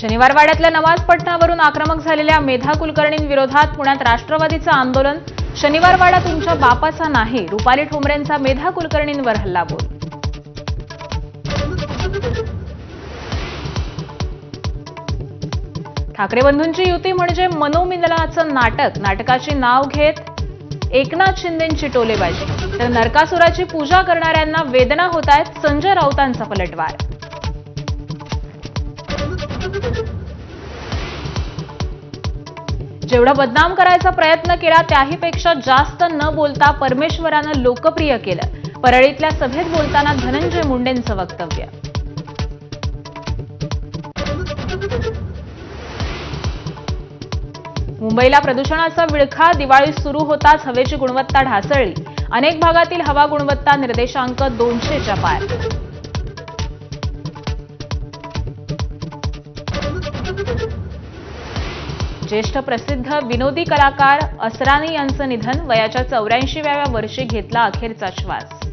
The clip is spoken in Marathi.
शनिवारवाड्यातल्या नमाज पठणावरून आक्रमक झालेल्या मेधा कुलकर्णींविरोधात पुण्यात राष्ट्रवादीचं आंदोलन। शनिवारवाडा तुमच्या बापाचा नाही, रुपाली ठोंबरेंचा मेधा कुलकर्णींवर हल्लाबोल। ठाकरे बंधूंची युती म्हणजे मनोमिलनाचं नाटक, नाटकाची नाव घेत एकनाथ शिंदेंची टोलेबाजी, तर नरकासुराची पूजा करणाऱ्यांना वेदना होत आहेत। संजय राऊतांचा पलटवार। जेवढा बदनाम करायचा प्रयत्न केला त्याहीपेक्षा जास्त न बोलता परमेश्वरानं लोकप्रिय केलं। परळीतल्या सभेत बोलताना धनंजय मुंडेंचं वक्तव्य। मुंबईला प्रदूषणाचा विळखा, दिवाळी सुरू होताच हवेची गुणवत्ता ढासळली। अनेक भागातील हवा गुणवत्ता निर्देशांक 200च्या पार। ज्येष्ठ प्रसिद्ध विनोदी कलाकार असरानी यांचं निधन, वयाच्या 84व्या वर्षी घेतला अखेरचा श्वास।